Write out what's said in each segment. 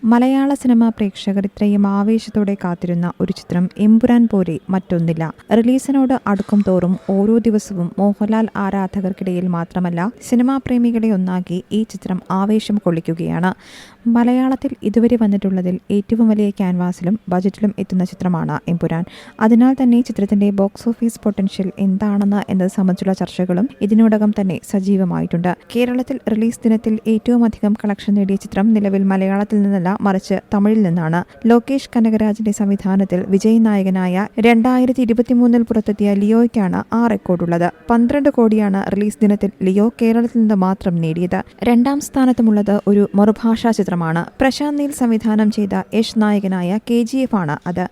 മലയാള cinema പ്രേക്ഷകർ ഇത്രയും ആവേശത്തോടെ കാത്തിരുന്ന ഒരു ചിത്രം എമ്പുരാൻ പോലെ മറ്റൊന്നില്ല. റിലീസിനോട് അടുക്കും തോറും ഓരോ ദിവസവും മോഹൻലാൽ ആരാധകർക്കിടയിൽ മാത്രമല്ല സിനിമാ പ്രേമികളെ ഒന്നാക്കി ഈ ചിത്രം ആവേശം കൊള്ളിക്കുകയാണ്. മലയാളത്തിൽ ഇതുവരെ വന്നിട്ടുള്ളതിൽ ഏറ്റവും വലിയ ക്യാൻവാസിലും ബജറ്റിലും എത്തുന്ന ചിത്രമാണ് എമ്പുരാൻ. അതിനാൽ തന്നെ ചിത്രത്തിന്റെ ബോക്സ് ഓഫീസ് പൊട്ടൻഷ്യൽ എന്താണെന്ന് എന്നത് സംബന്ധിച്ചുള്ള ചർച്ചകളും ഇതിനോടകം തന്നെ സജീവമായിട്ടുണ്ട്. കേരളത്തിൽ റിലീസ് ദിനത്തിൽ ഏറ്റവും അധികം കളക്ഷൻ നേടിയ ചിത്രം നിലവിൽ മലയാളത്തിൽ നിന്നല്ല, മറിച്ച് തമിഴിൽ നിന്നാണ്. ലോകേഷ് കനകരാജിന്റെ സംവിധാനത്തിൽ വിജയ് നായകനായ 2023 പുറത്തെത്തിയ ലിയോയ്ക്കാണ് ആ റെക്കോർഡുള്ളത്. 12 കോടിയാണ് റിലീസ് ദിനത്തിൽ ലിയോ കേരളത്തിൽ നിന്ന് മാത്രം നേടിയത്. രണ്ടാം സ്ഥാനത്തുമുള്ളത് ഒരു മറുഭാഷാ ചിത്രമാണ്. പ്രശാന്ത് നീൽ സംവിധാനം ചെയ്ത യശ് നായകനായ KGF ആണ് അത്.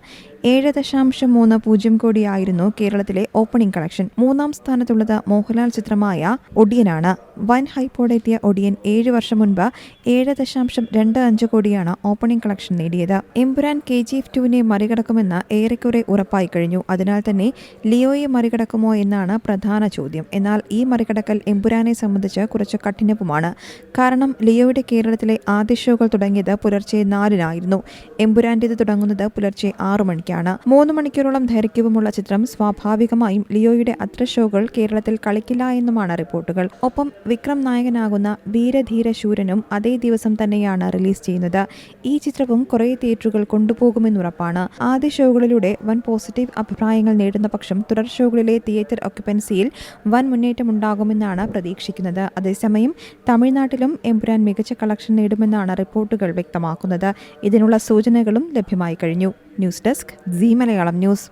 7.30 കോടിയായിരുന്നു കേരളത്തിലെ ഓപ്പണിംഗ് കളക്ഷൻ. മൂന്നാം സ്ഥാനത്തുള്ളത് മോഹൻലാൽ ചിത്രമായ ഒടിയനാണ്. വൻ ഹൈപ്പോടെത്തിയ ഒടിയൻ 7 വർഷം മുൻപ് 7.25 കോടിയാണ് ഓപ്പണിംഗ് കളക്ഷൻ നേടിയത്. എമ്പുരാൻ KGF 2-നെ മറികടക്കുമെന്ന് ഏറെക്കുറെ ഉറപ്പായി കഴിഞ്ഞു. അതിനാൽ തന്നെ ലിയോയെ മറികടക്കുമോ എന്നാണ് പ്രധാന ചോദ്യം. എന്നാൽ ഈ മറികടക്കൽ എമ്പുരാനെ സംബന്ധിച്ച് കുറച്ച് കഠിനവുമാണ്. കാരണം ലിയോയുടെ കേരളത്തിലെ ആദ്യ ഷോകൾ തുടങ്ങിയത് പുലർച്ചെ 4-നായിരുന്നു. എമ്പുരാന്റേത് തുടങ്ങുന്നത് പുലർച്ചെ 6 മണിക്കാണ്. 3 മണിക്കൂറോളം ദൈർഘ്യവുമുള്ള ചിത്രം സ്വാഭാവികമായും ലിയോയുടെ അത്ര ഷോകൾ കേരളത്തിൽ കളിക്കില്ല എന്നുമാണ് റിപ്പോർട്ടുകൾ. ഒപ്പം വിക്രം നായകനാകുന്ന വീരധീര ശൂരനും അതേ ദിവസം തന്നെയാണ് റിലീസ് ചെയ്യുന്നത്. ഈ ചിത്രവും കുറേ തിയേറ്ററുകൾ കൊണ്ടുപോകുമെന്നുറപ്പാണ്. ആദ്യ ഷോകളിലൂടെ വൻ പോസിറ്റീവ് അഭിപ്രായങ്ങൾ നേടുന്ന പക്ഷം തുടർ ഷോകളിലെ തിയേറ്റർ ഒക്യുപ്പൻസിയിൽ വൻ മുന്നേറ്റമുണ്ടാകുമെന്നാണ് പ്രതീക്ഷിക്കുന്നത്. അതേസമയം തമിഴ്നാട്ടിലും എമ്പുരാൻ മികച്ച കളക്ഷൻ നേടുമെന്നാണ് റിപ്പോർട്ടുകൾ വ്യക്തമാക്കുന്നത്. ഇതിനുള്ള സൂചനകളും ലഭ്യമായി കഴിഞ്ഞു. News desk Zee Malayalam news.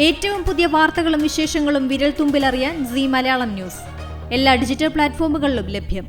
ഏറ്റവും പുതിയ വാർത്തകളും വിശേഷങ്ങളും വിരൽ തുമ്പിലറിയാൻ സീ മലയാളം ന്യൂസ് എല്ലാ ഡിജിറ്റൽ പ്ലാറ്റ്ഫോമുകളിലും ലഭ്യം.